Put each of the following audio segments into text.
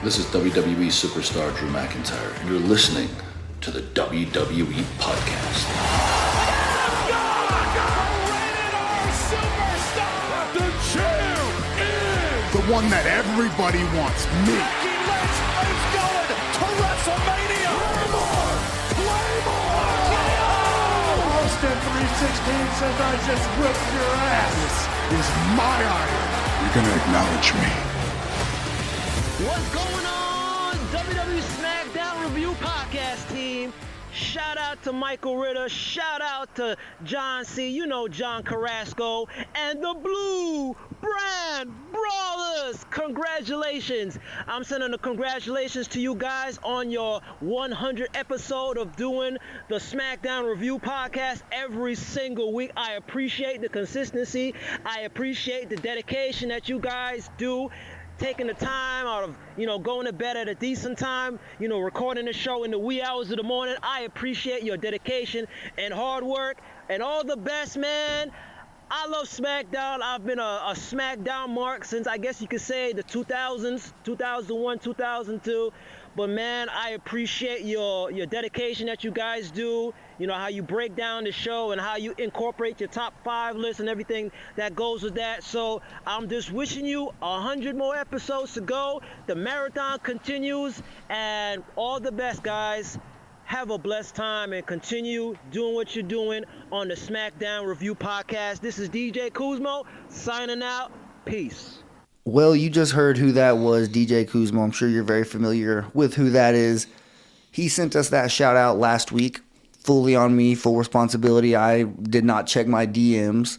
This is WWE superstar Drew McIntyre, and you're listening to the WWE Podcast. The champ is the one that everybody wants, me. It's going to WrestleMania. Claymore! Austin 316 says I just whipped your ass. This is my iron. You're going to acknowledge me. What's going on, WWE SmackDown Review Podcast team? Shout out to Michael Ritter, shout out to John C., you know John Carrasco, and the Blue Brand Brawlers. Congratulations. I'm sending the congratulations to you guys on your 100th episode of doing the SmackDown Review Podcast every single week. I appreciate the consistency. I appreciate the dedication that you guys do. Taking the time out of, going to bed at a decent time, recording the show in the wee hours of the morning. I appreciate your dedication and hard work, and all the best, man. I love SmackDown. I've been a SmackDown mark since, I guess you could say, the 2000s, 2001, 2002. But, man, I appreciate your dedication that you guys do. How you break down the show and how you incorporate your top 5 list and everything that goes with that. So I'm just wishing you 100 more episodes to go. The marathon continues, and all the best, guys. Have a blessed time and continue doing what you're doing on the SmackDown Review Podcast. This is DJ Kuzmo signing out. Peace. Well, you just heard who that was, DJ Kuzmo. I'm sure you're very familiar with who that is. He sent us that shout out last week. Fully on me, full responsibility. I did not check my DMs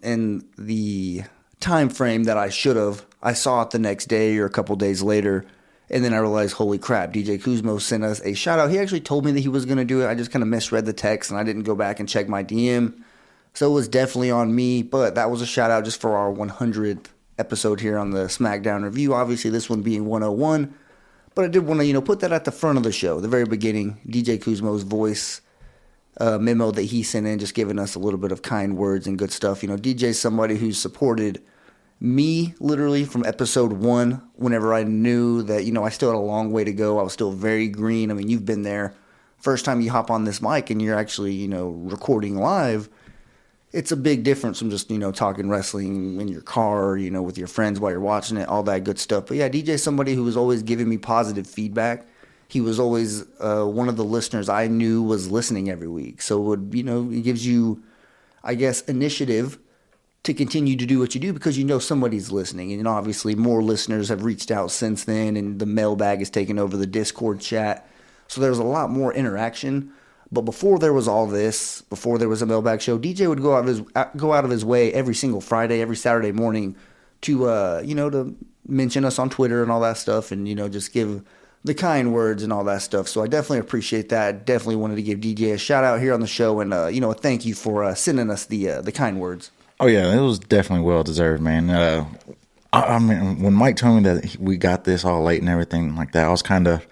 in the time frame that I should have. I saw it the next day or a couple days later, and then I realized, holy crap, DJ Kuzmo sent us a shout out. He actually told me that he was going to do it. I just kind of misread the text, and I didn't go back and check my DM. So it was definitely on me, but that was a shout out just for our 100th episode here on the SmackDown Review. Obviously, this one being 101. But I did want to, put that at the front of the show, the very beginning. DJ Kuzmo's voice memo that he sent in, just giving us a little bit of kind words and good stuff. DJ's somebody who's supported me literally from episode 1 whenever I knew that, I still had a long way to go. I was still very green. I mean, you've been there. First time you hop on this mic and you're actually, recording live, it's a big difference from just, talking wrestling in your car, with your friends while you're watching it, all that good stuff. But yeah, DJ's somebody who was always giving me positive feedback. He was always one of the listeners I knew was listening every week. So it would, it gives you, I guess, initiative to continue to do what you do because somebody's listening. And obviously more listeners have reached out since then, and the mailbag has taken over the Discord chat. So there's a lot more interaction. But before there was all this, before there was a mailbag show, DJ would go out of his way every single Friday, every Saturday morning to to mention us on Twitter and all that stuff, and just give the kind words and all that stuff. So I definitely appreciate that. Definitely wanted to give DJ a shout out here on the show, and a thank you for sending us the kind words. Oh yeah, it was definitely well deserved, man. I mean, when Mike told me that we got this all late and everything like that, I was kind of.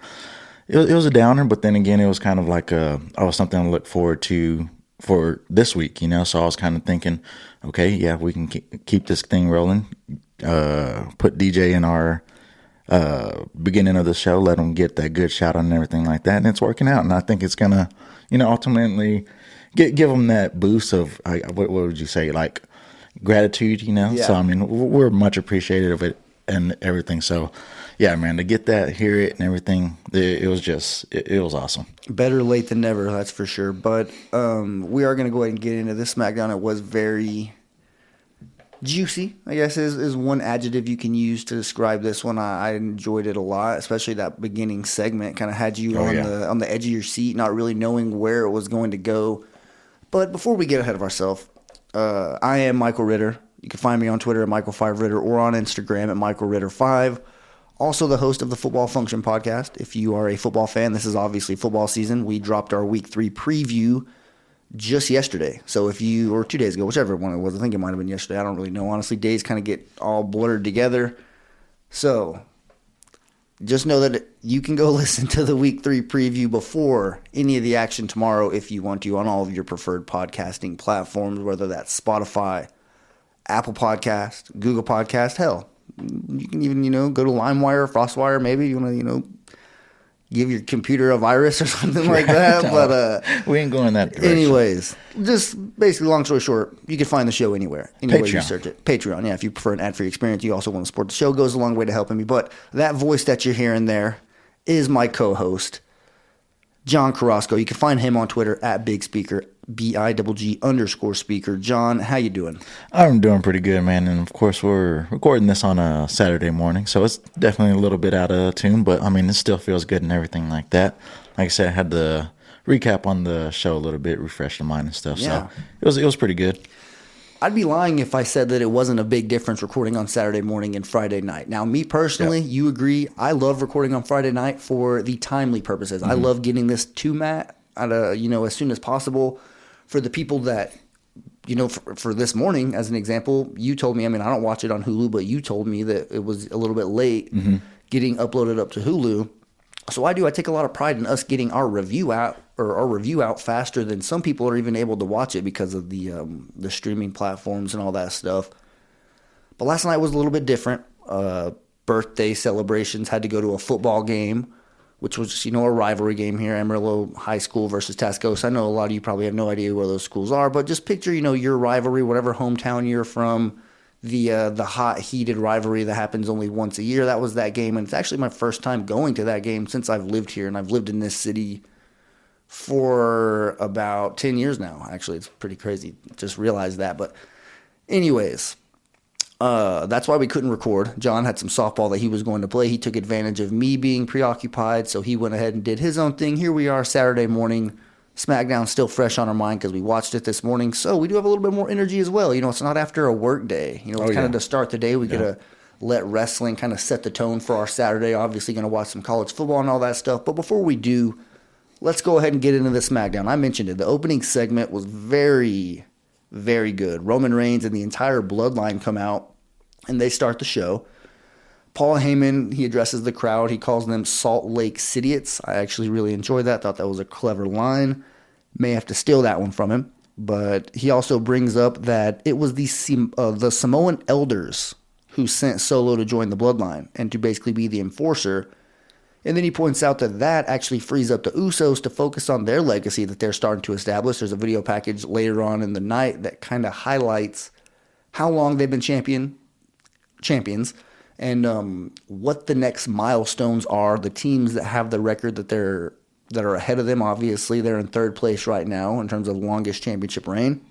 It was a downer, but then again, it was kind of like something to look forward to for this week, So I was kind of thinking, okay, yeah, we can keep this thing rolling. Put DJ in our beginning of the show, let him get that good shout out and everything like that, and it's working out. And I think it's gonna, ultimately give him that boost of what would you say, like gratitude, Yeah. So I mean, we're much appreciative of it and everything. So. Yeah, man, to get that, hear it, and everything, it was just, it was awesome. Better late than never, that's for sure. But we are going to go ahead and get into this SmackDown. It was very juicy, I guess, is one adjective you can use to describe this one. I enjoyed it a lot, especially that beginning segment. Kind of had you on the edge of your seat, not really knowing where it was going to go. But before we get ahead of ourselves, I am Michael Ritter. You can find me on Twitter at Michael5Ritter or on Instagram at MichaelRitter5. Also the host of the Football Function podcast. If you are a football fan, this is obviously football season. We dropped our Week 3 preview just yesterday. So or 2 days ago, whichever one it was. I think it might have been yesterday. I don't really know. Honestly, days kind of get all blurred together. So just know that you can go listen to the Week 3 preview before any of the action tomorrow if you want to on all of your preferred podcasting platforms, whether that's Spotify, Apple Podcast, Google Podcast, hell, You can even, go to LimeWire or FrostWire maybe. You want to, give your computer a virus or something like that. No, but we ain't going that direction. anyways, just basically, long story short, you can find the show anywhere you Patreon. search it. Patreon, yeah. If you prefer an ad-free experience, you also want to support the show, goes a long way to helping me. But that voice that you're hearing there is my co-host, John Carrasco. You can find him on Twitter at Big Speaker, BIGG_speaker. John, how you doing? I'm doing pretty good, man. And of course, we're recording this on a Saturday morning, so it's definitely a little bit out of tune, but I mean, it still feels good and everything like that. Like I said, I had the recap on the show a little bit, refresh the mind and stuff. Yeah. So it was pretty good. I'd be lying if I said that it wasn't a big difference recording on Saturday morning and Friday night. Now, me personally, you agree, I love recording on Friday night for the timely purposes. I love getting this to Matt as soon as possible. For the people that, for this morning, as an example, you told me, I don't watch it on Hulu, but you told me that it was a little bit late getting uploaded up to Hulu. So I take a lot of pride in us getting our review out faster than some people are even able to watch it because of the streaming platforms and all that stuff. But last night was a little bit different. Birthday celebrations, had to go to a football game, which was, a rivalry game here, Amarillo High School versus Tascosa. I know a lot of you probably have no idea where those schools are, but just picture, your rivalry, whatever hometown you're from, the hot, heated rivalry that happens only once a year. That was that game, and it's actually my first time going to that game since I've lived here, and I've lived in this city for about 10 years now. Actually, it's pretty crazy. Just realized that, but anyways, that's why we couldn't record. John had some softball that he was going to play. He took advantage of me being preoccupied, so he went ahead and did his own thing. Here we are Saturday morning. SmackDown still fresh on our mind because we watched it this morning. So we do have a little bit more energy as well. It's not after a work day. It's kind of to start the day. We get to let wrestling kind of set the tone for our Saturday. Obviously going to watch some college football and all that stuff. But before we do, let's go ahead and get into the SmackDown. I mentioned it. The opening segment was very, very good. Roman Reigns and the entire Bloodline come out, and they start the show. Paul Heyman, he addresses the crowd. He calls them Salt Lake Cityots. I actually really enjoyed that. Thought that was a clever line. May have to steal that one from him. But he also brings up that it was the Samoan elders who sent Solo to join the Bloodline and to basically be the enforcer. And then he points out that actually frees up the Usos to focus on their legacy that they're starting to establish. There's a video package later on in the night that kind of highlights how long they've been champions, and what the next milestones are. The teams that have the record that are ahead of them, obviously they're in third place right now in terms of longest championship reign.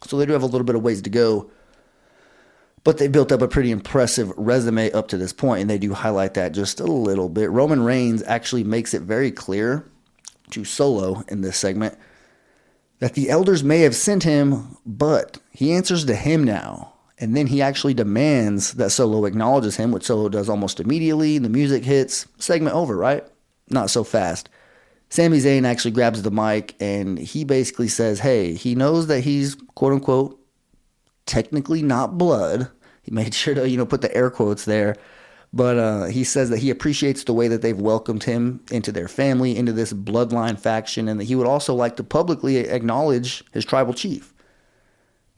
So they do have a little bit of ways to go, but they built up a pretty impressive resume up to this point, and they do highlight that just a little bit. Roman Reigns actually makes it very clear to Solo in this segment that the elders may have sent him, but he answers to him now. And then he actually demands that Solo acknowledges him, which Solo does almost immediately. The music hits. Segment over, right? Not so fast. Sami Zayn actually grabs the mic, and he basically says, hey, he knows that he's, quote-unquote, technically not blood. He made sure to, put the air quotes there. But he says that he appreciates the way that they've welcomed him into their family, into this Bloodline faction, and that he would also like to publicly acknowledge his tribal chief.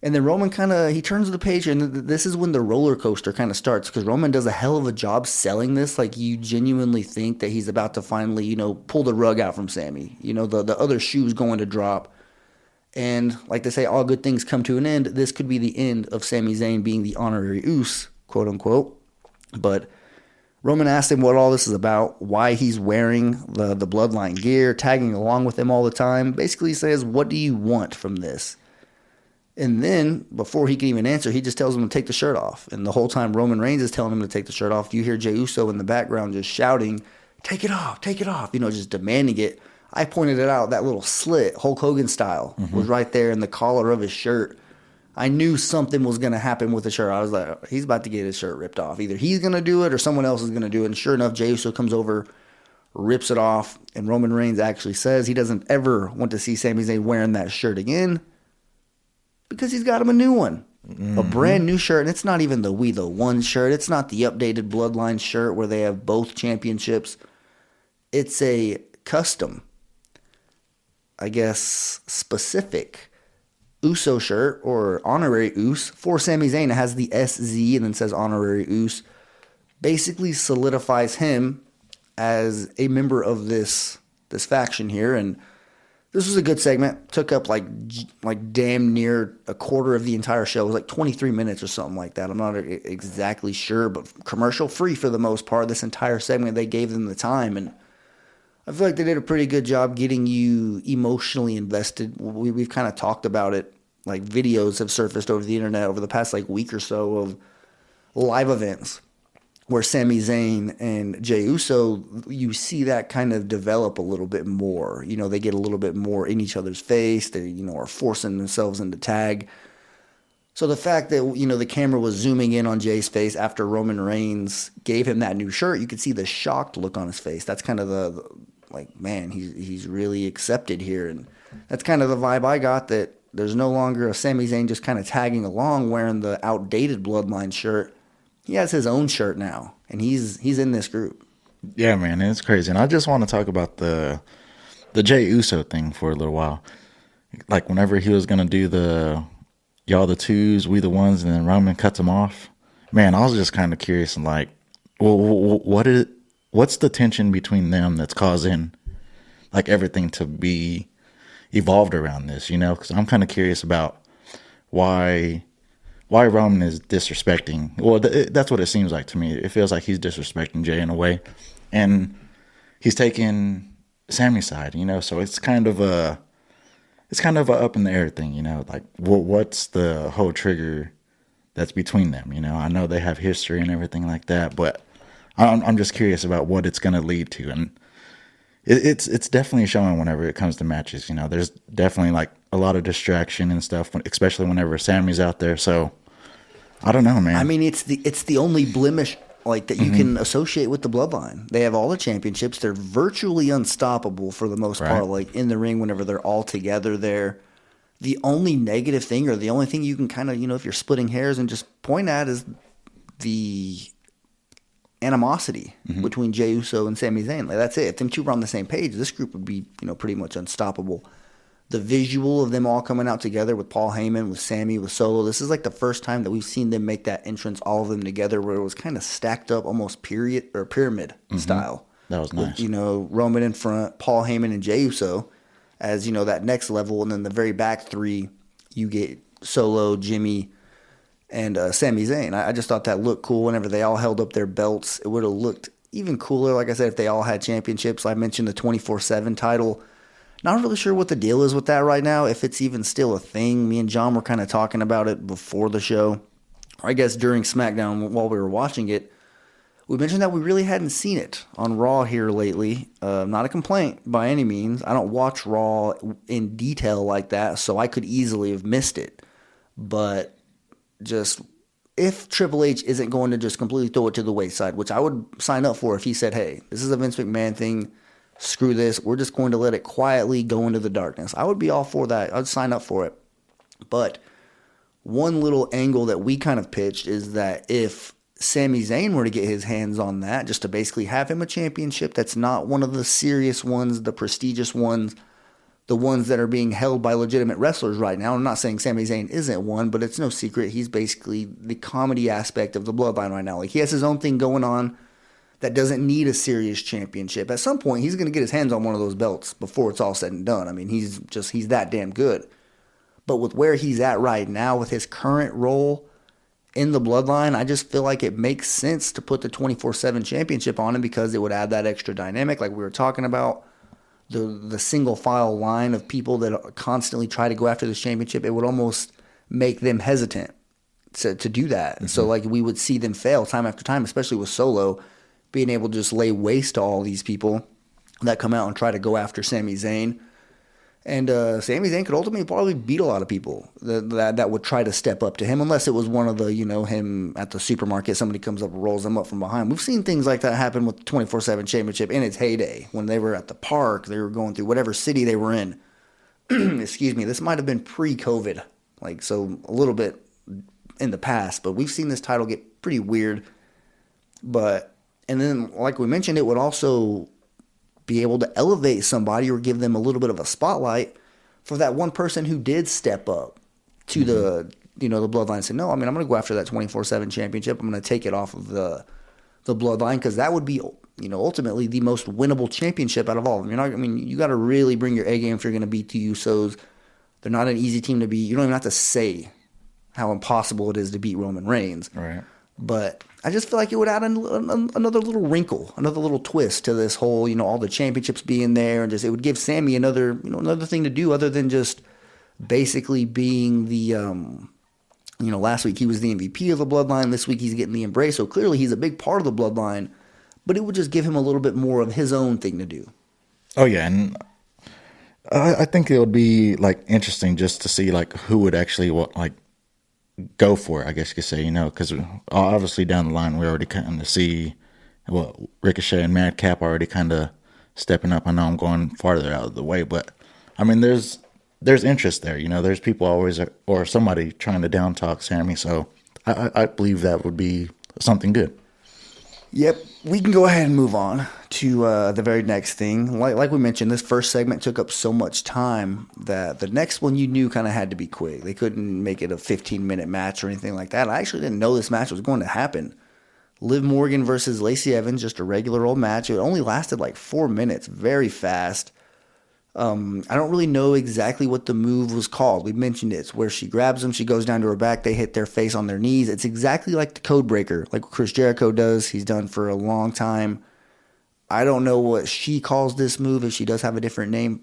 And then Roman he turns the page, and this is when the roller coaster kind of starts, because Roman does a hell of a job selling this. Like, you genuinely think that he's about to finally, pull the rug out from Sami. The other shoe's going to drop. And like they say, all good things come to an end. This could be the end of Sami Zayn being the honorary Uso, quote unquote. But Roman asked him what all this is about, why he's wearing the Bloodline gear, tagging along with them all the time. Basically says, what do you want from this? And then, before he can even answer, he just tells him to take the shirt off. And the whole time Roman Reigns is telling him to take the shirt off, you hear Jey Uso in the background just shouting, take it off, just demanding it. I pointed it out, that little slit, Hulk Hogan style, was right there in the collar of his shirt. I knew something was going to happen with the shirt. I was like, he's about to get his shirt ripped off. Either he's going to do it or someone else is going to do it. And sure enough, Jey Uso comes over, rips it off, and Roman Reigns actually says he doesn't ever want to see Sami Zayn wearing that shirt again, because he's got him a new one, a brand new shirt. And it's not even the We The One shirt. It's not the updated Bloodline shirt where they have both championships. It's a custom, I guess, specific Uso shirt, or honorary Uso, for Sami Zayn. It has the SZ and then says honorary Uso. basically solidifies him as a member of this faction here. And this was a good segment. Took up like damn near a quarter of the entire show. It was like 23 minutes or something like that. I'm not exactly sure, but commercial free for the most part. This entire segment, they gave them the time, and I feel like they did a pretty good job getting you emotionally invested. We've kind of talked about it. Like, videos have surfaced over the internet over the past like week or so of live events where Sami Zayn and Jey Uso, you see that kind of develop a little bit more. You know, they get a little bit more in each other's face. They, are forcing themselves into tag. So the fact that, the camera was zooming in on Jey's face after Roman Reigns gave him that new shirt, you could see the shocked look on his face. That's kind of the man, he's really accepted here. And that's kind of the vibe I got, that there's no longer a Sami Zayn just kind of tagging along wearing the outdated Bloodline shirt. He has his own shirt now, and he's in this group. Yeah, man, it's crazy. And I just want to talk about the Jey Uso thing for a little while. Like, whenever he was going to do the y'all the twos, we the ones, and then Roman cuts him off. Man, I was just kind of curious and like, well, what's the tension between them that's causing like everything to be evolved around this, Because I'm kind of curious about why Roman is disrespecting. Well, that's what it seems like to me. It feels like he's disrespecting Jey in a way, and he's taking Sami's side, So it's kind of a up in the air thing, Like, what's the whole trigger that's between them? I know they have history and everything like that, but I'm just curious about what it's going to lead to, and it's definitely showing whenever it comes to matches. There's definitely like a lot of distraction and stuff, especially whenever Sami's out there. So I don't know, man. I mean, it's the only blemish like that you can associate with the Bloodline. They have all the championships. They're virtually unstoppable for the most part. Like, in the ring, whenever they're all together there. The only negative thing, or the only thing you can kind of, if you're splitting hairs and just point at, is the animosity between Jey Uso and Sami Zayn. Like, that's it. If them two were on the same page, this group would be, pretty much unstoppable. The visual of them all coming out together with Paul Heyman, with Sami, with Solo, this is like the first time that we've seen them make that entrance, all of them together, where it was kind of stacked up, almost pyramid style. That was nice. With, Roman in front, Paul Heyman and Jey Uso as, that next level, and then the very back three, you get Solo, Jimmy, and Sami Zayn. I just thought that looked cool. Whenever they all held up their belts, it would have looked even cooler, like I said, if they all had championships. I mentioned the 24/7 title. Not really sure what the deal is with that right now, if it's even still a thing. Me and John were kind of talking about it before the show, or I guess during SmackDown while we were watching it. We mentioned that we really hadn't seen it on Raw here lately. Not a complaint by any means. I don't watch Raw in detail like that, so I could easily have missed it. But just, if Triple H isn't going to just completely throw it to the wayside, which I would sign up for if he said, hey, this is a Vince McMahon thing, screw this, we're just going to let it quietly go into the darkness. I would be all for that. I'd sign up for it. But one little angle that we kind of pitched is that if Sami Zayn were to get his hands on that, just to basically have him a championship that's not one of the serious ones, the prestigious ones, the ones that are being held by legitimate wrestlers right now. I'm not saying Sami Zayn isn't one, but it's no secret he's basically the comedy aspect of the Bloodline right now. Like, he has his own thing going on that doesn't need a serious championship. At some point, he's going to get his hands on one of those belts before it's all said and done. I mean, he's that damn good. But with where he's at right now, with his current role in the Bloodline, I just feel like it makes sense to put the 24/7 championship on him, because it would add that extra dynamic like we were talking about. The single file line of people that constantly try to go after this championship, it would almost make them hesitant to do that. So like, we would see them fail time after time, especially with Solo being able to just lay waste to all these people that come out and try to go after Sami Zayn. And Sami Zayn could ultimately probably beat a lot of people that would try to step up to him, unless it was one of the, him at the supermarket, somebody comes up and rolls him up from behind. We've seen things like that happen with the 24/7 championship in its heyday. When they were at the park, they were going through whatever city they were in. Excuse me, this might have been pre-COVID, like, so a little bit in the past, but we've seen this title get pretty weird. And then, like we mentioned, it would also be able to elevate somebody or give them a little bit of a spotlight for that one person who did step up to the Bloodline and say, no, I mean, I'm going to go after that 24/7 championship. I'm going to take it off of the the Bloodline, because that would be, ultimately the most winnable championship out of all of them. You got to really bring your A game if you're going to beat the Usos. They're not an easy team to beat. You don't even have to say how impossible it is to beat Roman Reigns. Right. But I just feel like it would add another little wrinkle, another little twist to this whole, all the championships being there, and just it would give Sami another thing to do other than just basically being the, last week he was the MVP of the Bloodline. This week he's getting the embrace. So clearly he's a big part of the Bloodline, but it would just give him a little bit more of his own thing to do. Oh yeah, and I think it would be like interesting just to see like who would actually go for it, I guess you could say, because obviously down the line we already kind of see Ricochet and Madcap already kind of stepping up. I know I'm going farther out of the way, but I mean, there's interest there. There's people always or somebody trying to down talk Sami, so I believe that would be something good. Yep, we can go ahead and move on to the very next thing. Like we mentioned, this first segment took up so much time that the next one you knew kind of had to be quick. They couldn't make it a 15-minute match or anything like that. I actually didn't know this match was going to happen. Liv Morgan versus Lacey Evans, just a regular old match. It only lasted like 4 minutes, very fast. I don't really know exactly what the move was called. We mentioned it. It's where she grabs them, she goes down to her back, they hit their face on their knees. It's exactly like the code breaker, like Chris Jericho does. He's done for a long time. I don't know what she calls this move, if she does have a different name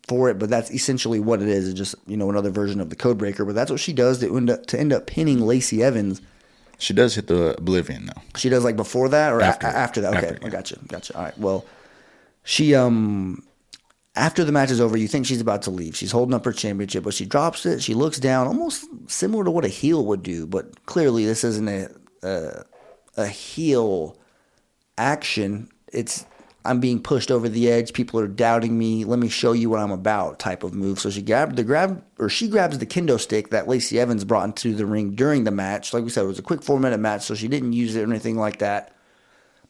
for it, but that's essentially what it is. It's just, another version of the code breaker. But that's what she does to end up pinning Lacey Evans. She does hit the Oblivion, though. She does like before that or after that? Okay, after, yeah. I gotcha. All right, well, she... After the match is over, you think she's about to leave. She's holding up her championship, but she drops it. She looks down, almost similar to what a heel would do, but clearly this isn't a heel action. It's I'm being pushed over the edge. People are doubting me. Let me show you what I'm about type of move. So she grabs the kendo stick that Lacey Evans brought into the ring during the match. Like we said, it was a quick 4-minute match, so she didn't use it or anything like that.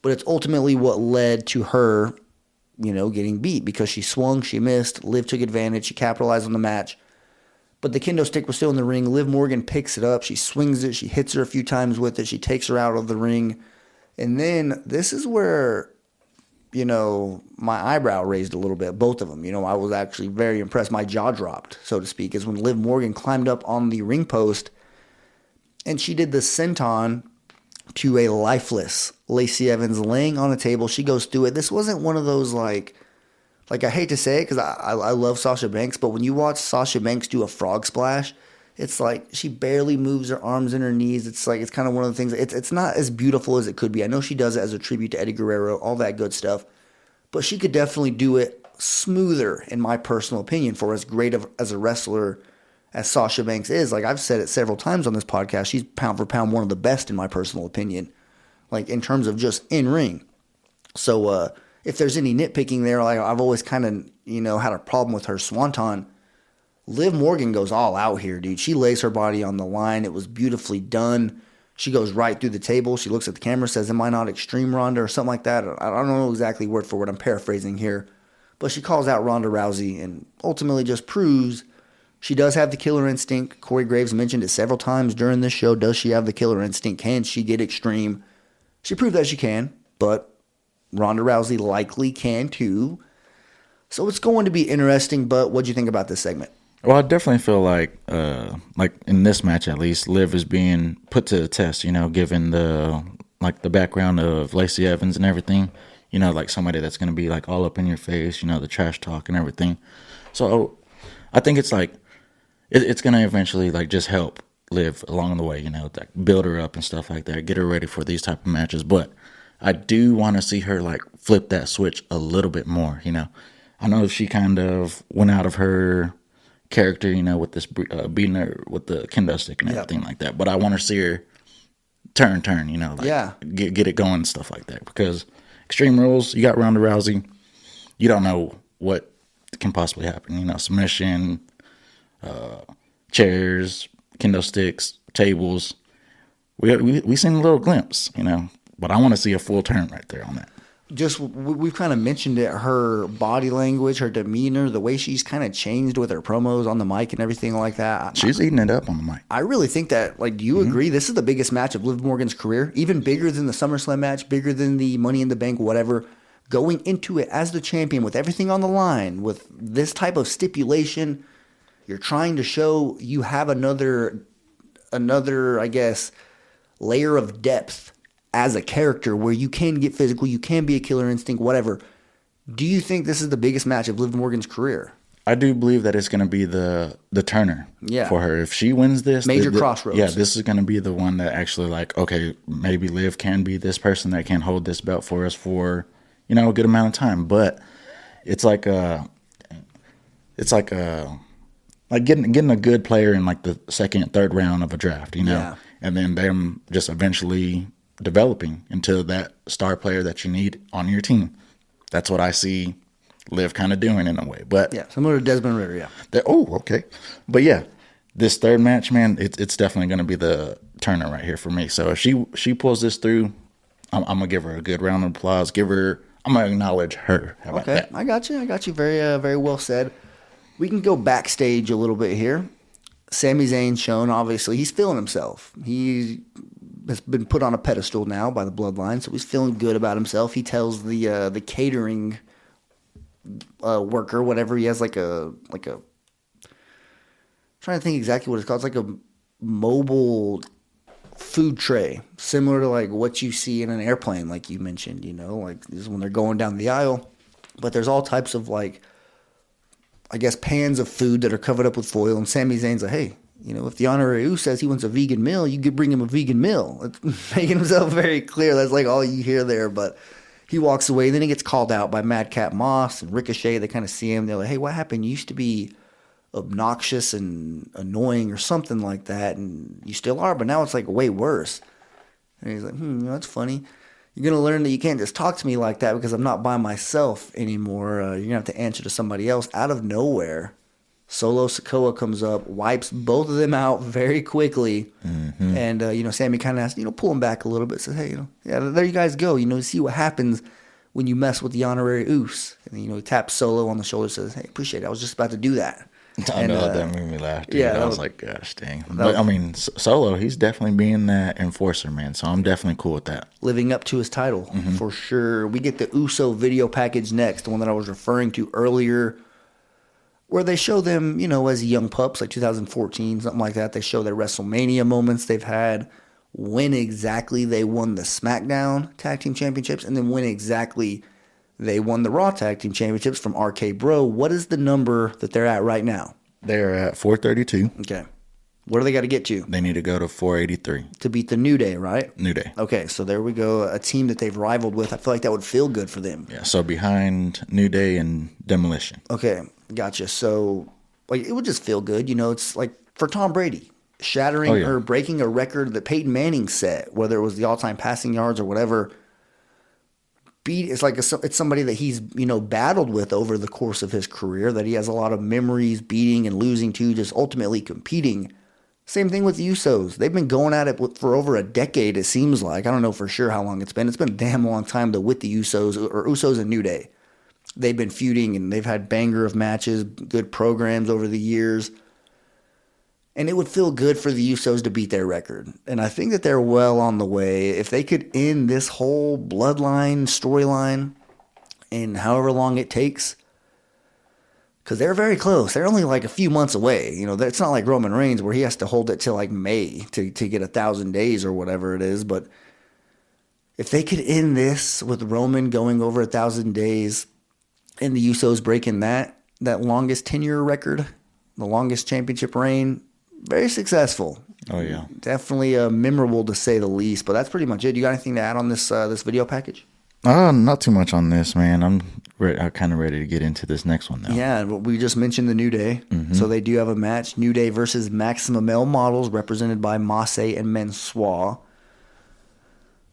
But it's ultimately what led to her getting beat, because she swung, she missed, Liv took advantage, she capitalized on the match. But the kendo stick was still in the ring. Liv Morgan picks it up, she swings it, she hits her a few times with it, she takes her out of the ring. And then this is where, my eyebrow raised a little bit, both of them. I was actually very impressed. My jaw dropped, so to speak, is when Liv Morgan climbed up on the ring post and she did the senton to a lifeless Lacey Evans laying on a table. She goes through it. This wasn't one of those like I hate to say it because I love Sasha Banks, but when you watch Sasha Banks do a frog splash, it's like she barely moves her arms and her knees. It's kind of one of the things. It's not as beautiful as it could be. I know she does it as a tribute to Eddie Guerrero, all that good stuff, but she could definitely do it smoother, in my personal opinion, for as great as a wrestler as Sasha Banks is. Like I've said it several times on this podcast, she's pound for pound one of the best in my personal opinion, like in terms of just in ring. So if there's any nitpicking there, like I've always kind of had a problem with her swanton. Liv Morgan goes all out here, dude. She lays her body on the line. It was beautifully done. She goes right through the table. She looks at the camera, says, "Am I not Extreme Ronda?" or something like that. I don't know exactly word for word. I'm paraphrasing here, but she calls out Ronda Rousey and ultimately just proves she does have the killer instinct. Corey Graves mentioned it several times during this show. Does she have the killer instinct? Can she get extreme? She proved that she can, but Ronda Rousey likely can too. So it's going to be interesting, but what do you think about this segment? Well, I definitely feel like in this match at least, Liv is being put to the test, given the background of Lacey Evans and everything, like somebody that's going to be like all up in your face, the trash talk and everything. So I think it's like, it's going to eventually like just help Liv along the way, like build her up and stuff like that, get her ready for these type of matches. But I do want to see her like flip that switch a little bit more, I know she kind of went out of her character, with this beating her with the kendo stick and everything like that. But I want to see her turn, get it going and stuff like that. Because Extreme Rules, you got Ronda Rousey, you don't know what can possibly happen. Submission, chairs, kendo sticks, tables. We seen a little glimpse, but I want to see a full turn right there on that. just we've kind of mentioned it, her body language, her demeanor, the way she's kind of changed with her promos on the mic and everything like that. She's eating it up on the mic. I really think that, like, do you agree this is the biggest match of Liv Morgan's career? Even bigger than the SummerSlam match, bigger than the Money in the Bank, whatever. Going into it as the champion with everything on the line, with this type of stipulation, you're trying to show you have another, I guess, layer of depth as a character where you can get physical, you can be a killer instinct, whatever. Do you think this is the biggest match of Liv Morgan's career? I do believe that it's going to be the turner for her. If she wins this, major crossroads. Yeah, this is going to be the one that actually, like, okay, maybe Liv can be this person that can hold this belt for us for, you know, a good amount of time. But it's like getting a good player in like the second, third round of a draft, you know, and then them just eventually developing into that star player that you need on your team. That's what I see Liv kind of doing in a way. But yeah, similar to Desmond Ritter, yeah. Okay. But yeah, this third match, man, it's definitely going to be the turner right here for me. So if she pulls this through, I'm going to give her a good round of applause. I'm going to acknowledge her. How about that? I got you. Very, very well said. We can go backstage a little bit here. Sami Zayn's shown, obviously, he's feeling himself. He has been put on a pedestal now by the Bloodline, so he's feeling good about himself. He tells the catering worker, whatever, he has like a I'm trying to think exactly what it's called. It's like a mobile food tray, similar to like what you see in an airplane, like you mentioned, you know, like this is when they're going down the aisle. But there's all types of, like, I guess, pans of food that are covered up with foil. And Sami Zayn's like, hey, you know, if the honorary Uso says he wants a vegan meal, you could bring him a vegan meal. It's making himself very clear. That's like all you hear there. But he walks away. Then he gets called out by Madcap Moss and Ricochet. They kind of see him. They're like, hey, what happened? You used to be obnoxious and annoying or something like that, and you still are, but now it's like way worse. And he's like, you know, that's funny. You're going to learn that you can't just talk to me like that because I'm not by myself anymore. You're going to have to answer to somebody else. Out of nowhere, Solo Sikoa comes up, wipes both of them out very quickly. Mm-hmm. And, you know, Sami kind of has to, you know, pull him back a little bit. Says, hey, you know, yeah, there you guys go. You know, see what happens when you mess with the honorary Uso. And then, you know, he taps Solo on the shoulder, says, hey, appreciate it. I was just about to do that. I know that made me laugh, dude. Yeah, I was like, gosh, dang. But, I mean, Solo, he's definitely being that enforcer, man. So I'm definitely cool with that. Living up to his title, for sure. We get the Uso video package next, the one that I was referring to earlier, where they show them, you know, as young pups, like 2014, something like that. They show their WrestleMania moments they've had, when exactly they won the SmackDown Tag Team Championships, and then when exactly they won the Raw Tag Team Championships from RK Bro. What is the number that they're at right now? They're at 432. Okay. What do they got to get to? They need to go to 483. To beat the New Day, right? New Day. Okay, so there we go. A team that they've rivaled with. I feel like that would feel good for them. Yeah, so behind New Day and Demolition. Okay, gotcha. So, like, it would just feel good. You know, it's like for Tom Brady, shattering or breaking a record that Peyton Manning set, whether it was the all-time passing yards or whatever. It's like it's somebody that he's, you know, battled with over the course of his career, that he has a lot of memories beating and losing to, just ultimately competing. Same thing with the Usos. They've been going at it for over a decade, it seems like. I don't know for sure how long it's been. It's been a damn long time, though, with the Usos, or Usos and New Day. They've been feuding, and they've had banger of matches, good programs over the years. And it would feel good for the Usos to beat their record. And I think that they're well on the way. If they could end this whole Bloodline storyline in however long it takes, because they're very close. They're only like a few months away. You know, it's not like Roman Reigns where he has to hold it till like May to get 1,000 days or whatever it is. But if they could end this with Roman going over 1,000 days and the Usos breaking that longest tenure record, the longest championship reign, very successful. Oh, yeah. Definitely memorable to say the least. But that's pretty much it. You got anything to add on this video package? Not too much on this, man. I'm kind of ready to get into this next one now. Yeah, we just mentioned the New Day. Mm-hmm. So they do have a match. New Day versus Maximum Male Models, represented by Masse and Mansoor.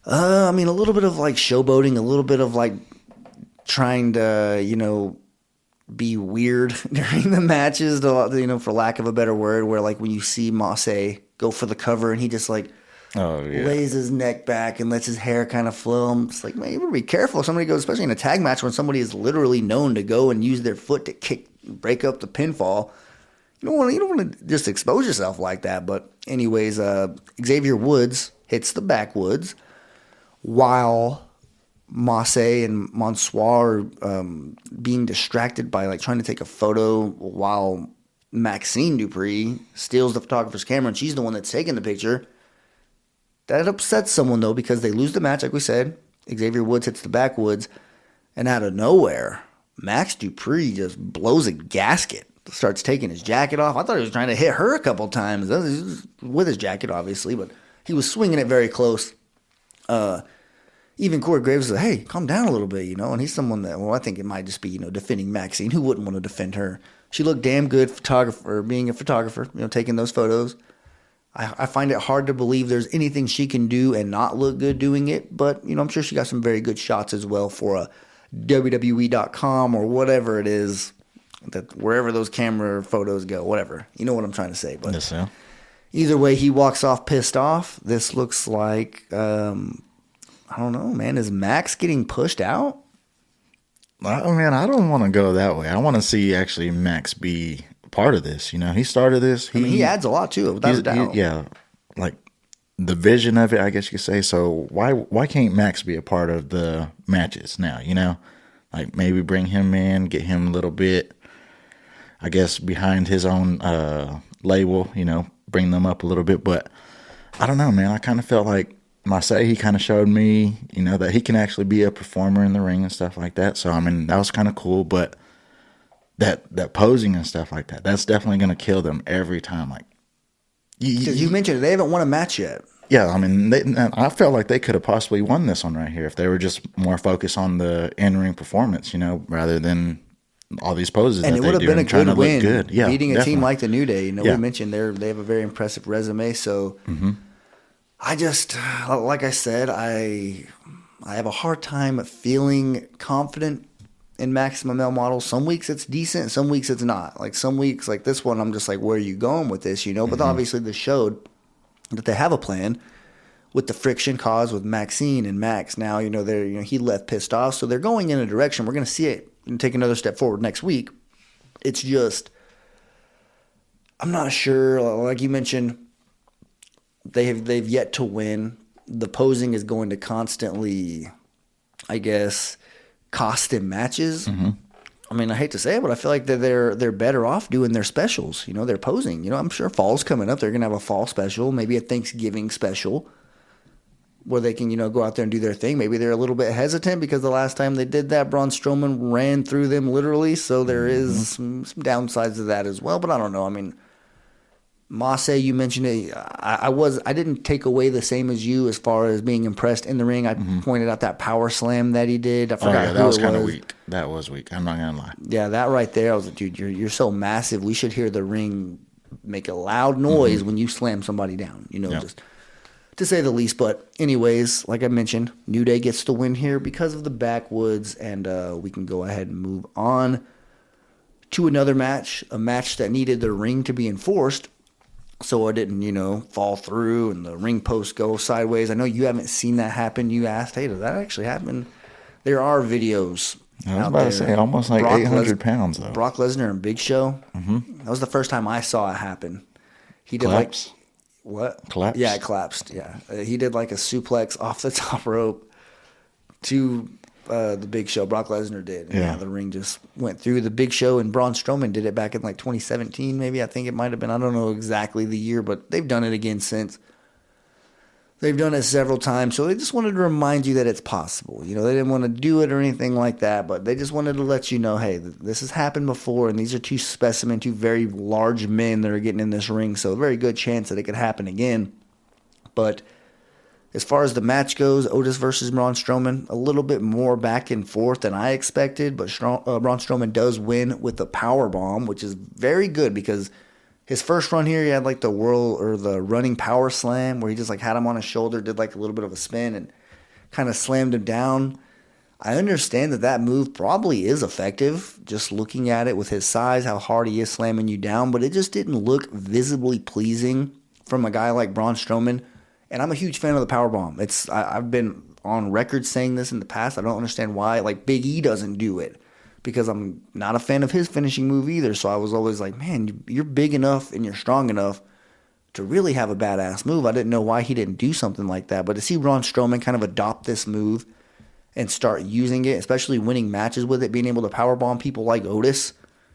I mean, a little bit of like showboating, a little bit of like trying to, you know, be weird during the matches, you know, for lack of a better word, where like when you see Masse go for the cover and he just like lays his neck back and lets his hair kind of flow. I'm just like, man, you better be careful. If somebody goes, especially in a tag match when somebody is literally known to go and use their foot to break up the pinfall. You don't want to just expose yourself like that. But anyways, Xavier Woods hits the backwoods while Masse and Mansoir are being distracted by like trying to take a photo while Maxine Dupree steals the photographer's camera and she's the one that's taking the picture. That upsets someone though because they lose the match, like we said. Xavier Woods hits the backwoods, and out of nowhere, Max Dupree just blows a gasket. Starts taking his jacket off. I thought he was trying to hit her a couple times. With his jacket, obviously, but he was swinging it very close. Even Corey Graves said, hey, calm down a little bit, and he's someone that, I think it might just be, defending Maxine. Who wouldn't want to defend her? She looked damn good being a photographer, taking those photos. I find it hard to believe there's anything she can do and not look good doing it, but, I'm sure she got some very good shots as well for a WWE.com or whatever it is. That wherever those camera photos go, whatever. You know what I'm trying to say. But yes, sir. Either way, he walks off pissed off. This looks like, I don't know, man. Is Max getting pushed out? I don't want to go that way. I want to see actually Max be part of this. He started this. He adds a lot to it, without a doubt. Yeah, like the vision of it, I guess you could say. So why can't Max be a part of the matches now? Like maybe bring him in, get him a little bit, I guess, behind his own label, bring them up a little bit. But I don't know, man. I kind of felt like Massey, he kind of showed me, that he can actually be a performer in the ring and stuff like that. So, that was kind of cool. But that posing and stuff like that, that's definitely going to kill them every time. Like, you mentioned it, they haven't won a match yet. Yeah, I felt like they could have possibly won this one right here if they were just more focused on the in-ring performance, rather than all these poses and that it would they have do been a good win. Good. Yeah, beating a definitely. team like the New Day. Yeah. We mentioned they have a very impressive resume. So I just, like I said, I have a hard time feeling confident in Maximum Male Model. Some weeks it's decent, some weeks it's not. Like some weeks, like this one, I'm just like, where are you going with this? But obviously this showed that they have a plan with the friction caused with Maxine and Max. Now, he left pissed off, so they're going in a direction. We're going to see it and take another step forward next week. It's just, I'm not sure. Like you mentioned, they've yet to win. The posing is going to constantly, I guess, cost them matches. I hate to say it, but I feel like they're better off doing their specials. They're posing. I'm sure fall's coming up. They're going to have a fall special, maybe a Thanksgiving special, where they can, go out there and do their thing. Maybe they're a little bit hesitant because the last time they did that, Braun Strowman ran through them literally. So there is some downsides to that as well. But I don't know. Masse, you mentioned it. I didn't take away the same as you as far as being impressed in the ring. I pointed out that power slam that he did. I forgot who that was kind it of was. weak. That was weak. I'm not gonna lie. Yeah, that right there. I was like, dude, you're so massive. We should hear the ring make a loud noise when you slam somebody down. Just to say the least. But anyways, like I mentioned, New Day gets the win here because of the backwoods, and we can go ahead and move on to another match, a match that needed the ring to be enforced so it didn't, fall through and the ring post go sideways. I know you haven't seen that happen. You asked, hey, does that actually happen? There are videos I was about to say, almost like 800 pounds, though. Brock Lesnar and Big Show. That was the first time I saw it happen. He did Collapse? What? Collapse? Yeah, it collapsed. Yeah, he did like a suplex off the top rope to the Big Show. Brock Lesnar did. And Yeah. The ring just went through. The Big Show and Braun Strowman did it back in like 2017, maybe. I think it might have been. I don't know exactly the year, but they've done it again since. They've done it several times, so they just wanted to remind you that it's possible. They didn't want to do it or anything like that, but they just wanted to let you know, hey, this has happened before, and these are two very large men that are getting in this ring, so a very good chance that it could happen again. But as far as the match goes, Otis versus Braun Strowman, a little bit more back and forth than I expected, but Braun Strowman does win with the powerbomb, which is very good because his first run here, he had like the running power slam where he just like had him on his shoulder, did like a little bit of a spin and kind of slammed him down. I understand that move probably is effective, just looking at it with his size, how hard he is slamming you down, but it just didn't look visibly pleasing from a guy like Braun Strowman. And I'm a huge fan of the powerbomb. I've been on record saying this in the past. I don't understand why. Like, Big E doesn't do it because I'm not a fan of his finishing move either. So I was always like, man, you're big enough and you're strong enough to really have a badass move. I didn't know why he didn't do something like that. But to see Braun Strowman kind of adopt this move and start using it, especially winning matches with it, being able to powerbomb people like Otis,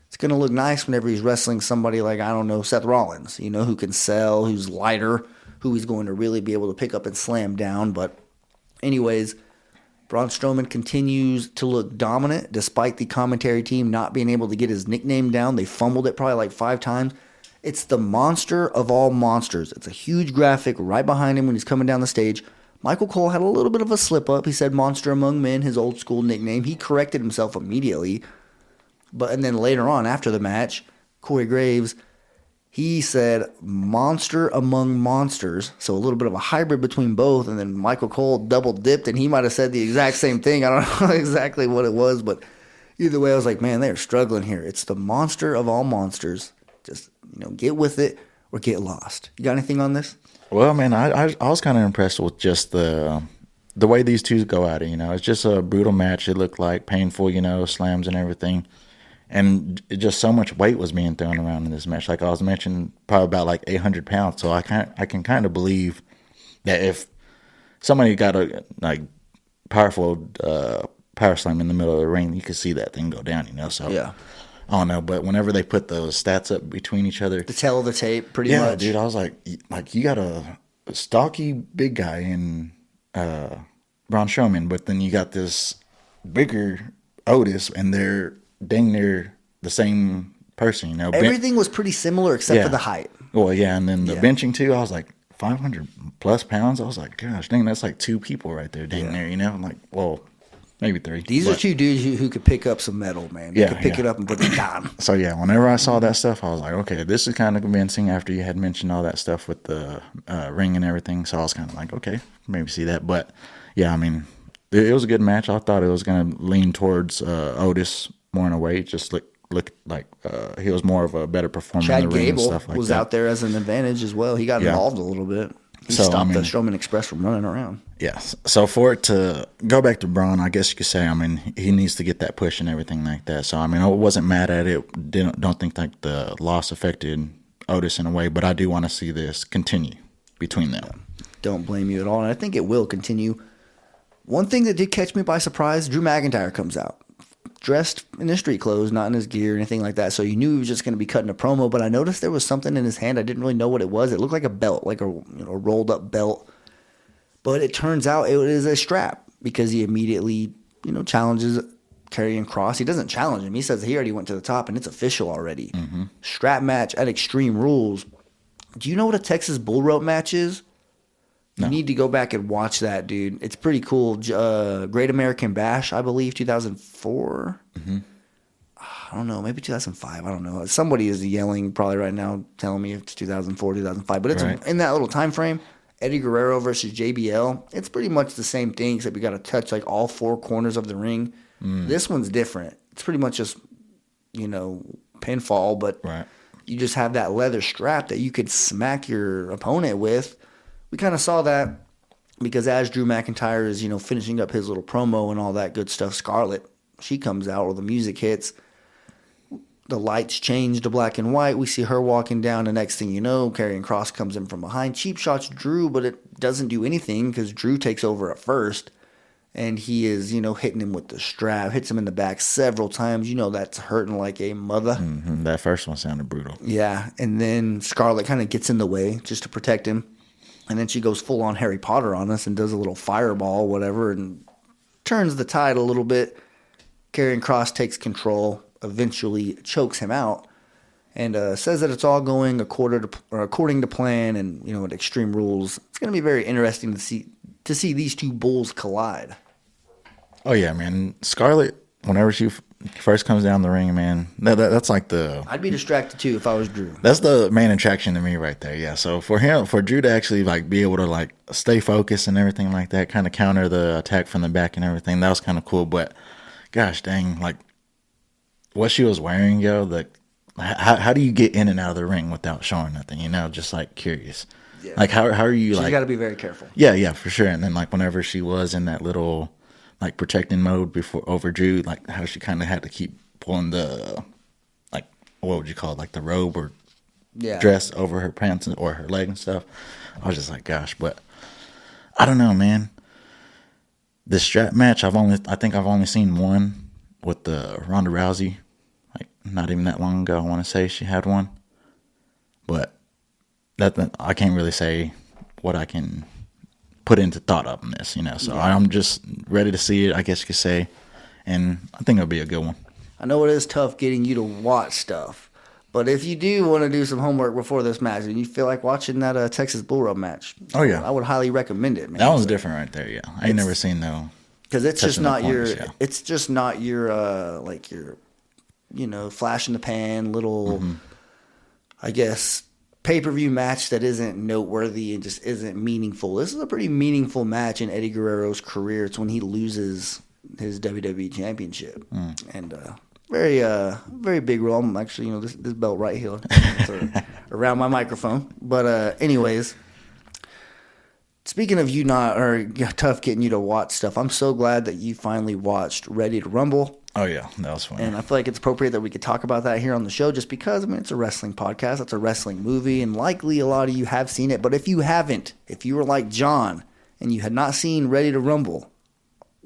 it's going to look nice whenever he's wrestling somebody like, I don't know, Seth Rollins, who can sell, who's lighter, who he's going to really be able to pick up and slam down. But anyways, Braun Strowman continues to look dominant despite the commentary team not being able to get his nickname down. They fumbled it probably like 5 times. It's the monster of all monsters. It's a huge graphic right behind him when he's coming down the stage. Michael Cole had a little bit of a slip-up. He said monster among men, his old school nickname. He corrected himself immediately. And then later on, after the match, Corey Graves, he said monster among monsters. So a little bit of a hybrid between both. And then Michael Cole double dipped, and he might have said the exact same thing. I don't know exactly what it was, but either way, I was like, man, they're struggling here. It's the monster of all monsters. Just, get with it or get lost. You got anything on this? Well, man, I was kind of impressed with just the way these two go at it. It's just a brutal match. It looked like painful, slams and everything. And just so much weight was being thrown around in this match. Like I was mentioning, probably about like 800 pounds. So I can kind of believe that if somebody got a powerful power slam in the middle of the ring, you could see that thing go down. So yeah. I don't know, but whenever they put those stats up between each other, the tail of the tape, pretty much. Yeah, dude, I was like you got a stocky big guy in Braun Strowman, but then you got this bigger Otis, and they're dang near the same person, Everything was pretty similar except for the height. Well, yeah, and then the benching too. I was like 500 plus pounds. I was like, gosh, dang, that's like 2 people right there, dang near. I'm like, well, maybe 3. These are 2 dudes who could pick up some metal, man. They could pick it up and put it down. So yeah, whenever I saw that stuff, I was like, okay, this is kind of convincing. After you had mentioned all that stuff with the ring and everything, so I was kind of like, okay, maybe see that. But yeah, I mean, it was a good match. I thought it was going to lean towards Otis more in a way. Just look like he was more of a better performer Chad in the ring Gable and stuff like was that. out there as an advantage as well. He got involved a little bit. He stopped the Strowman Express from running around. Yes. So for it to go back to Braun, I guess you could say, I mean, he needs to get that push and everything like that. So I mean, I wasn't mad at it. Don't think like the loss affected Otis in a way, but I do want to see this continue between them. Don't blame you at all, and I think it will continue. One thing that did catch me by surprise: Drew McIntyre comes out dressed in his street clothes, not in his gear or anything like that. So you knew he was just going to be cutting a promo, but I noticed there was something in his hand. I didn't really know what it was. It looked like a belt, like a rolled up belt. But it turns out it is a strap because he immediately, challenges Karrion Kross. He doesn't challenge him. He says he already went to the top and it's official already. Mm-hmm. Strap match at Extreme Rules. Do you know what a Texas Bull Rope match is? You need to go back and watch that, dude. It's pretty cool. Great American Bash, I believe, 2004. Mm-hmm. I don't know, maybe 2005. I don't know. Somebody is yelling probably right now, telling me it's 2004, 2005. But it's in that little time frame. Eddie Guerrero versus JBL. It's pretty much the same thing, except we got to touch like all 4 corners of the ring. This one's different. It's pretty much just, pinfall, but you just have that leather strap that you could smack your opponent with. We kind of saw that because as Drew McIntyre is, finishing up his little promo and all that good stuff, Scarlett, she comes out or the music hits. The lights change to black and white. We see her walking down. The next thing you know, Karrion Kross comes in from behind. Cheap shots Drew, but it doesn't do anything because Drew takes over at first. And he is, hitting him with the strap, hits him in the back several times. That's hurting like a mother. Mm-hmm. That first one sounded brutal. Yeah, and then Scarlett kind of gets in the way just to protect him. And then she goes full on Harry Potter on us and does a little fireball, whatever, and turns the tide a little bit. Karrion Kross takes control, eventually chokes him out, and says that it's all going according to plan. And at Extreme Rules, it's going to be very interesting to see these 2 bulls collide. Oh yeah, man. Scarlett, whenever she first comes down the ring, man, that's like I'd be distracted too if I was Drew. That's the main attraction to me right there. Yeah. So for Drew to actually be able to stay focused and everything like that, kind of counter the attack from the back and everything, that was kind of cool. But gosh dang, what she was wearing, how do you get in and out of the ring without showing nothing? Just curious. Yeah. Like how are you She's like? got to be very careful. Yeah, for sure. And then like whenever she was in that little like protecting mode before over Drew, like how she kind of had to keep pulling the like what would you call it, like the robe or dress over her pants or her leg and stuff. I was just like, gosh, but I don't know, man. This strap match, I think I've only seen one with the Ronda Rousey, like not even that long ago. I want to say she had one, but that I can't really say what I can put into thought on this, you know. So I'm just ready to see it, I guess you could say, and I think it'll be a good one. I know it is tough getting you to watch stuff, but if you do want to do some homework before this match and you feel like watching that Texas Bull Rope match, oh yeah, I would highly recommend it, man. That one's different right there. Yeah, I ain't never seen though, because it's just not your, it's just not your like your, you know, flash in the pan little, I guess, pay-per-view match that isn't noteworthy and just isn't meaningful. This is a pretty meaningful match in Eddie Guerrero's career. It's when he loses his WWE Championship, and very big role. I'm actually, you know, this belt right here around my microphone. But anyways, speaking of you tough getting you to watch stuff, I'm so glad that you finally watched Ready to Rumble. Oh yeah, that was fun. And I feel like it's appropriate that we could talk about that here on the show, just because, I mean, it's a wrestling podcast, it's a wrestling movie, and likely a lot of you have seen it. But if you haven't, if you were like John and you had not seen Ready to Rumble,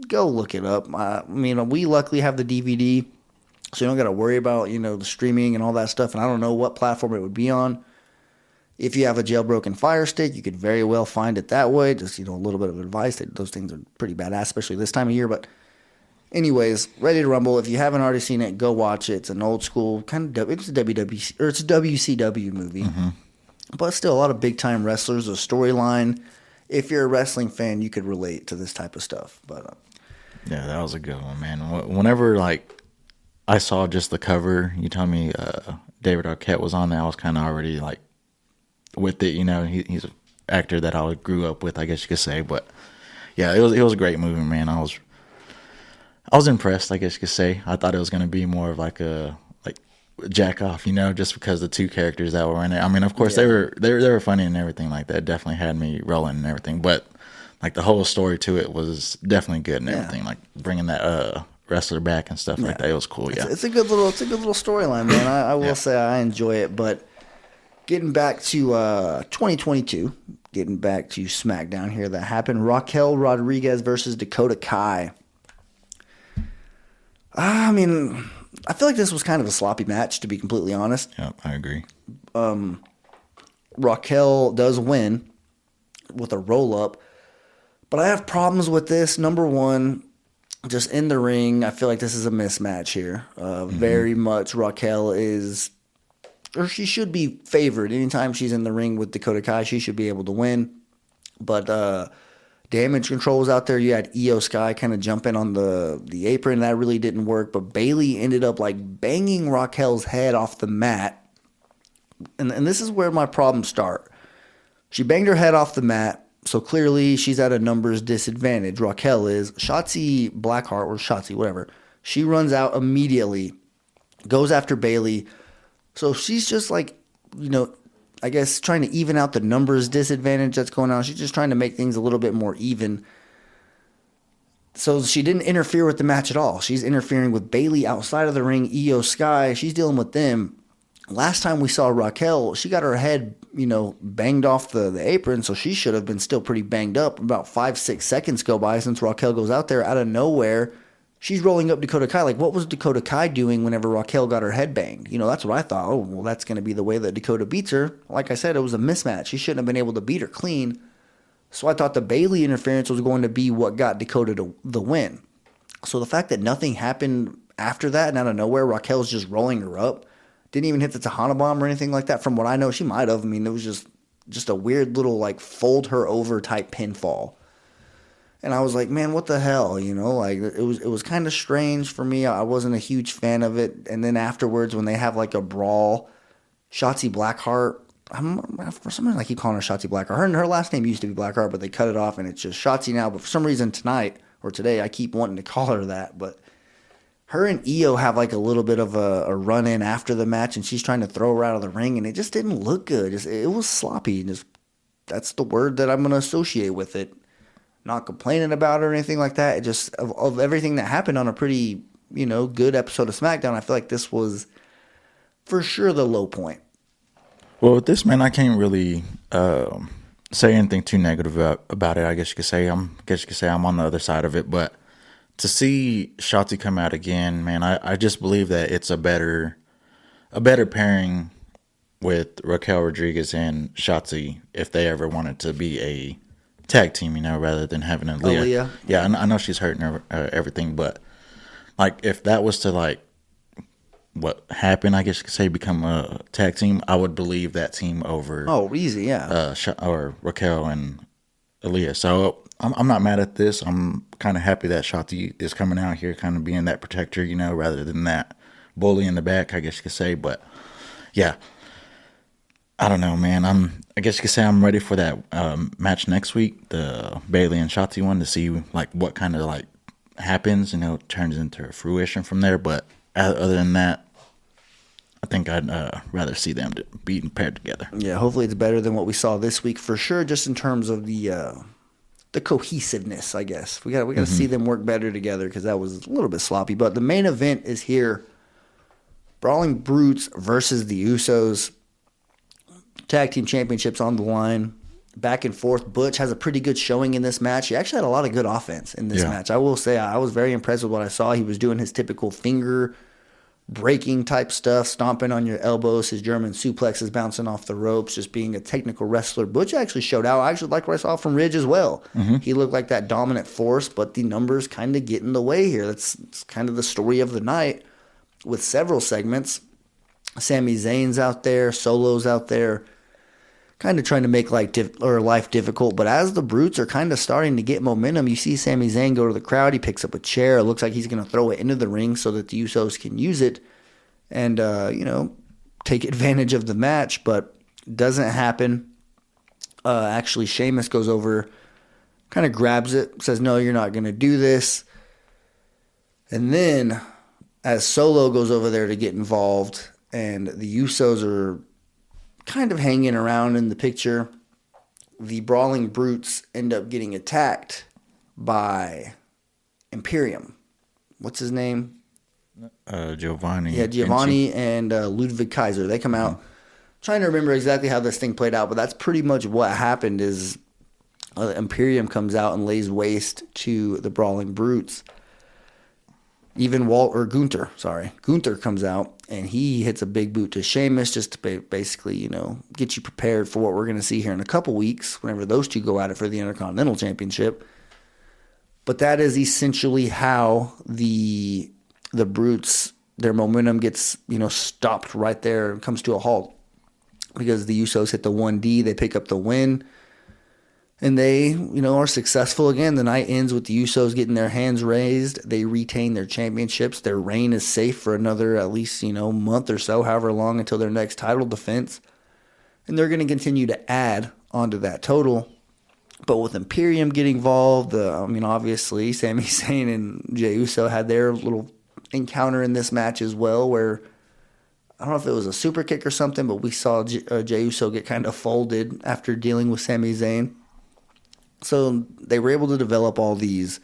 go look it up. I mean, we luckily have the DVD, so you don't got to worry about, you know, the streaming and all that stuff. And I don't know what platform it would be on. If you have a jailbroken Fire Stick, you could very well find it that way. Just, you know, a little bit of advice. Those things are pretty badass, especially this time of year. But anyways, Ready to Rumble. If you haven't already seen it, go watch it. It's an old school kind of, it's a WWE or it's a WCW movie, but still a lot of big time wrestlers. A storyline. If you're a wrestling fan, you could relate to this type of stuff. But yeah, that was a good one, man. Whenever like I saw just the cover, you told me David Arquette was on there. I was kind of already like with it, you know. He's an actor that I grew up with, I guess you could say. But yeah, it was a great movie, man. I was impressed, I guess you could say. I thought it was going to be more of like a jack off, you know, just because the two characters that were in it. I mean, of course they were funny and everything like that. Definitely had me rolling and everything, but like the whole story to it was definitely good and everything. Like bringing that wrestler back and stuff like that. It was cool. Yeah, it's a good little storyline, man. I will say I enjoy it. But getting back to 2022, getting back to SmackDown here, that happened. Raquel Rodriguez versus Dakota Kai. I mean, I feel like this was kind of a sloppy match, to be completely honest. Yeah, I agree. Raquel does win with a roll-up, but I have problems with this. Number one, just in the ring, I feel like this is a mismatch here. Very much Raquel is, or she should be favored. Anytime she's in the ring with Dakota Kai, she should be able to win. But Damage Control's out there. You had Io Sky kind of jumping on the apron. That really didn't work. But Bayley ended up like banging Raquel's head off the mat. And this is where my problems start. She banged her head off the mat. So clearly she's at a numbers disadvantage. Raquel is. Shotzi Blackheart, or Shotzi, whatever. She runs out immediately. Goes after Bayley. So she's just like, you know, I guess trying to even out the numbers disadvantage that's going on. She's just trying to make things a little bit more even. So she didn't interfere with the match at all. She's interfering with Bayley outside of the ring, Io Sky. She's dealing with them. Last time we saw Raquel, she got her head, you know, banged off the apron, so she should have been still pretty banged up. About 5-6 seconds go by since Raquel goes out there out of nowhere. She's rolling up Dakota Kai. Like, what was Dakota Kai doing whenever Raquel got her head banged? You know, that's what I thought. Oh, well, that's going to be the way that Dakota beats her. Like I said, it was a mismatch. She shouldn't have been able to beat her clean. So I thought the Bayley interference was going to be what got Dakota to the win. So the fact that nothing happened after that and out of nowhere, Raquel's just rolling her up, didn't even hit the Tejana bomb or anything like that. From what I know, she might have. I mean, it was just a weird little, like, fold her over type pinfall. And I was like, man, what the hell, you know? Like, it was kind of strange for me. I wasn't a huge fan of it. And then afterwards, when they have like a brawl, Shotzi Blackheart, for some reason I keep calling her Shotzi Blackheart. Her last name used to be Blackheart, but they cut it off and it's just Shotzi now. But for some reason tonight or today, I keep wanting to call her that. But her and Io have like a little bit of a run in after the match, and she's trying to throw her out of the ring, and it just didn't look good. It was sloppy. Just that's the word that I'm going to associate with it. Not complaining about it or anything like that. It just, of everything that happened on a pretty, good episode of SmackDown, I feel like this was for sure the low point. Well, with this, man, I can't really say anything too negative about it. I guess you could say I'm on the other side of it. But to see Shotzi come out again, man, I just believe that it's a better pairing with Raquel Rodriguez and Shotzi if they ever wanted to be a tag team, rather than having a Leah. Yeah, I know she's hurting her, everything, but like if that was to like what happened, I guess you could say, become a tag team, I would believe that team over. Oh, easy, yeah. Or Raquel and Aaliyah. So I'm not mad at this. I'm kind of happy that Shotzi is coming out here, kind of being that protector, rather than that bully in the back, I guess you could say. But yeah, I don't know, man. I guess you could say I'm ready for that match next week, the Bayley and Shotzi one, to see like what kind of like happens, turns into fruition from there. But other than that, I think I'd rather see them be paired together. Yeah, hopefully it's better than what we saw this week for sure, just in terms of the cohesiveness, I guess. We got to see them work better together because that was a little bit sloppy. But the main event is here. Brawling Brutes versus the Usos. Tag team championships on the line. Back and forth. Butch has a pretty good showing in this match. He actually had a lot of good offense in this match. I will say I was very impressed with what I saw. He was doing his typical finger breaking type stuff, stomping on your elbows, his German suplexes bouncing off the ropes, just being a technical wrestler. Butch actually showed out. I actually liked what I saw from Ridge as well. He looked like that dominant force, but the numbers kind of get in the way here. That's kind of the story of the night with several segments. Sami Zayn's out there, Solo's out there, kind of trying to make life difficult. But as the Brutes are kind of starting to get momentum, you see Sami Zayn go to the crowd. He picks up a chair. It looks like he's going to throw it into the ring so that the Usos can use it and, take advantage of the match. But it doesn't happen. Actually, Sheamus goes over, kind of grabs it, says, no, you're not going to do this. And then as Solo goes over there to get involved and the Usos are kind of hanging around in the picture, the Brawling Brutes end up getting attacked by Imperium. What's his name? Giovanni. Yeah, Giovanni and Ludwig Kaiser. They come out. Trying to remember exactly how this thing played out, but that's pretty much what happened is Imperium comes out and lays waste to the Brawling Brutes. Even Gunther comes out and he hits a big boot to Sheamus just to basically, get you prepared for what we're going to see here in a couple weeks whenever those two go at it for the Intercontinental Championship. But that is essentially how the Brutes, their momentum gets, stopped right there and comes to a halt because the Usos hit the 1D, they pick up the win. And they, are successful again. The night ends with the Usos getting their hands raised. They retain their championships. Their reign is safe for another at least, month or so, however long until their next title defense. And they're going to continue to add onto that total. But with Imperium getting involved, obviously, Sami Zayn and Jey Uso had their little encounter in this match as well where, I don't know if it was a super kick or something, but we saw Jey Uso get kind of folded after dealing with Sami Zayn. So they were able to develop all these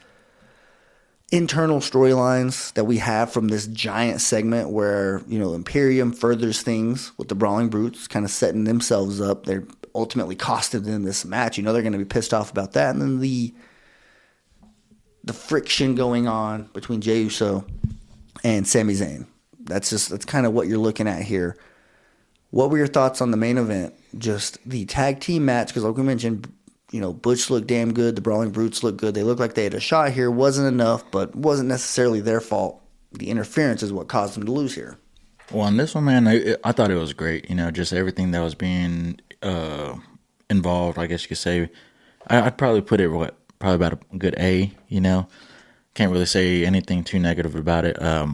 internal storylines that we have from this giant segment where, Imperium furthers things with the Brawling Brutes, kind of setting themselves up. They're ultimately costed them this match. They're going to be pissed off about that. And then the friction going on between Jey Uso and Sami Zayn. That's kind of what you're looking at here. What were your thoughts on the main event? Just the tag team match, because like we mentioned, Butch looked damn good. The Brawling Brutes looked good. They looked like they had a shot here. Wasn't enough, but wasn't necessarily their fault. The interference is what caused them to lose here. Well, on this one, man, I thought it was great. Just everything that was being involved, I guess you could say. I'd probably put it, probably about a good A, Can't really say anything too negative about it. I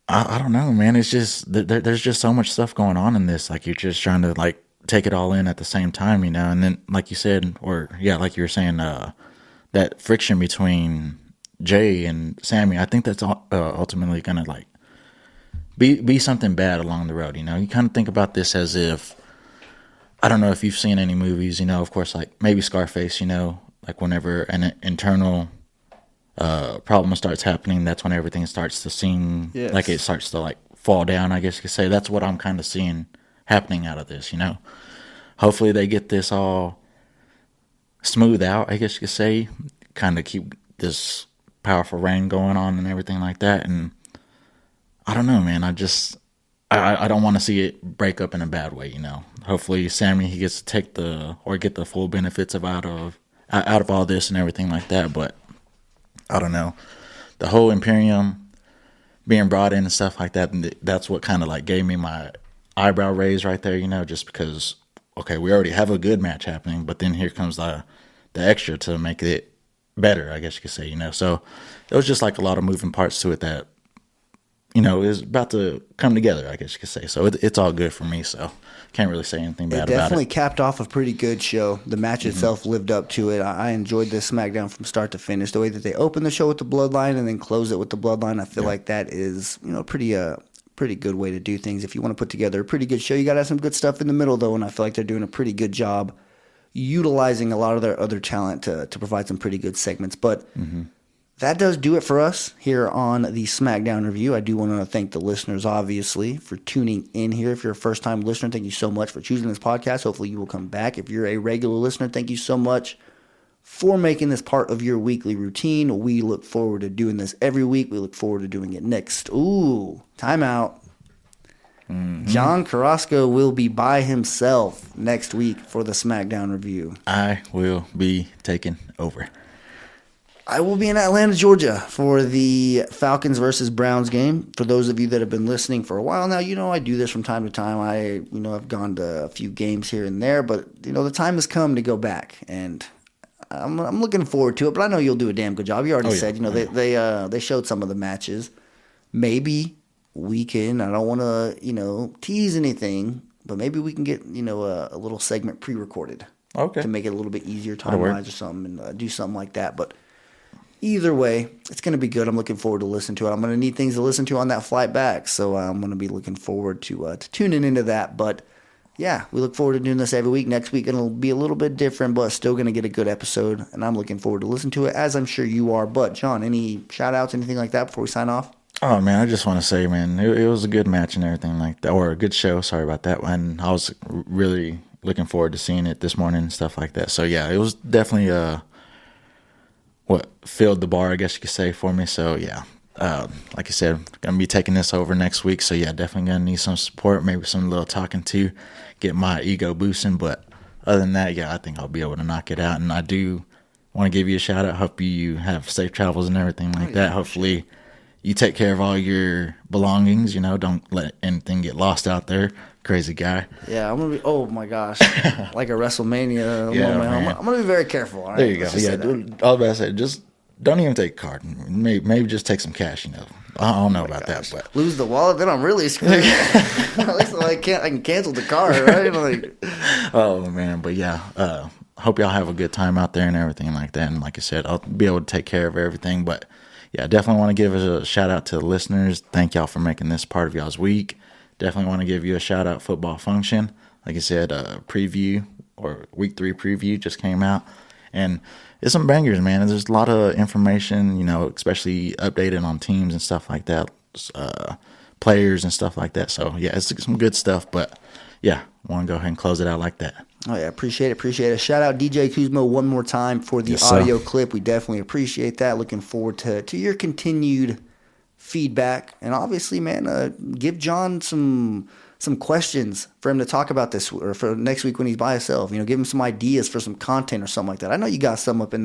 don't know, man. It's just, there's just so much stuff going on in this. Like, you're just trying to, take it all in at the same time, and then like you said, like you were saying, that friction between Jay and Sami, I think that's ultimately gonna be something bad along the road. You kind of think about this as if I don't know if you've seen any movies, of course, like maybe Scarface, like whenever an internal problem starts happening, that's when everything starts to seem like it starts to like fall down, I guess you could say. That's what I'm kind of seeing happening out of this, Hopefully they get this all smooth out, I guess you could say, kind of keep this powerful reign going on and everything like that. And I don't know, man. I don't want to see it break up in a bad way, Hopefully Sami, he gets to get the full benefits out of all this and everything like that. But I don't know. The whole Imperium being brought in and stuff like that, and that's what kind of like gave me my eyebrow raise right there, just because, okay, we already have a good match happening, but then here comes the extra to make it better, I guess you could say, So it was just like a lot of moving parts to it that, is about to come together, I guess you could say. So it's all good for me, so can't really say anything bad about it. It definitely capped off a pretty good show. The match itself lived up to it. I enjoyed this SmackDown from start to finish. The way that they opened the show with the Bloodline and then close it with the Bloodline, I feel like that is, pretty good way to do things. If you want to put together a pretty good show, you got to have some good stuff in the middle, though, and I feel like they're doing a pretty good job utilizing a lot of their other talent to provide some pretty good segments. But that does do it for us here on the SmackDown review. I do want to thank the listeners, obviously, for tuning in here. If you're a first-time listener, thank you so much for choosing this podcast. Hopefully you will come back. If you're a regular listener, thank you so much for making this part of your weekly routine. We look forward to doing this every week. We look forward to doing it next. Ooh, timeout. John Carrasco will be by himself next week for the SmackDown review. I will be taking over. I will be in Atlanta, Georgia for the Falcons versus Browns game. For those of you that have been listening for a while now, I do this from time to time. I've gone to a few games here and there, but, the time has come to go back, and I'm looking forward to it, but I know you'll do a damn good job. You already said, they showed some of the matches. Maybe we can, I don't want to, tease anything, but maybe we can get, a little segment pre-recorded. Okay. To make it a little bit easier time-wise or something, and do something like that. But either way, it's going to be good. I'm looking forward to listening to it. I'm going to need things to listen to on that flight back, so I'm going to be looking forward to tuning into that. But yeah, we look forward to doing this every week. Next week it'll be a little bit different, but still going to get a good episode, and I'm looking forward to listening to it, as I'm sure you are. But John, any shout-outs, anything like that before we sign off? Oh, man, I just want to say, man, it was a good match and everything like that, or a good show. Sorry about that. And I was really looking forward to seeing it this morning and stuff like that. So, yeah, it was definitely what filled the bar, I guess you could say, for me. So, yeah, like I said, going to be taking this over next week. So, yeah, definitely going to need some support, maybe some little talking to, get my ego boosting. But other than that, yeah, I think I'll be able to knock it out. And I do want to give you a shout-out. Hope you have safe travels and everything like that. Hopefully you take care of all your belongings, don't let anything get lost out there. Crazy guy. Yeah, I'm going to be, oh my gosh, like a WrestleMania. Yeah, I'm going to be very careful. All right? There you go. Yeah, I was about to say, just don't even take a card. Maybe just take some cash, I don't know about that. But lose the wallet, then I'm really screwed. At least I can cancel the card, right? Oh, man. But yeah, hope y'all have a good time out there and everything like that. And like I said, I'll be able to take care of everything. But yeah, definitely want to give a shout out to the listeners. Thank y'all for making this part of y'all's week. Definitely want to give you a shout out, Football Function. Like I said, preview or week 3 preview just came out. And it's some bangers, man. There's a lot of information, especially updated on teams and stuff like that, players and stuff like that. So, yeah, it's some good stuff. But, yeah, want to go ahead and close it out like that. Oh, yeah, appreciate it. Shout out DJ Kuzmo one more time for the audio clip. We definitely appreciate that. Looking forward to your continued feedback. And obviously, man, give John some questions for him to talk about this, or for next week when he's by himself. Give him some ideas for some content or something like that. I know you got some up in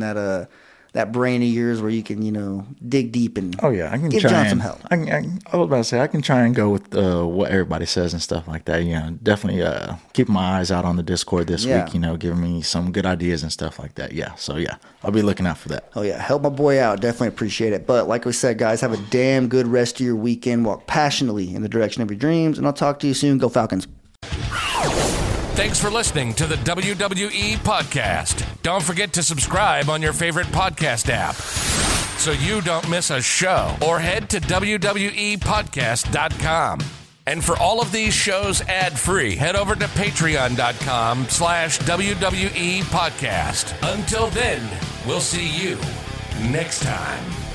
that brain of yours where you can, dig deep and I can give try John and, some help. I was about to say, I can try and go with what everybody says and stuff like that. Definitely keep my eyes out on the Discord this week, giving me some good ideas and stuff like that. Yeah, so yeah, I'll be looking out for that. Oh yeah, help my boy out. Definitely appreciate it. But like we said, guys, have a damn good rest of your weekend. Walk passionately in the direction of your dreams, and I'll talk to you soon. Go Falcons. Thanks for listening to the WWE Podcast. Don't forget to subscribe on your favorite podcast app so you don't miss a show, or head to WWEpodcast.com. And for all of these shows ad-free, head over to patreon.com/WWE Podcast. Until then, we'll see you next time.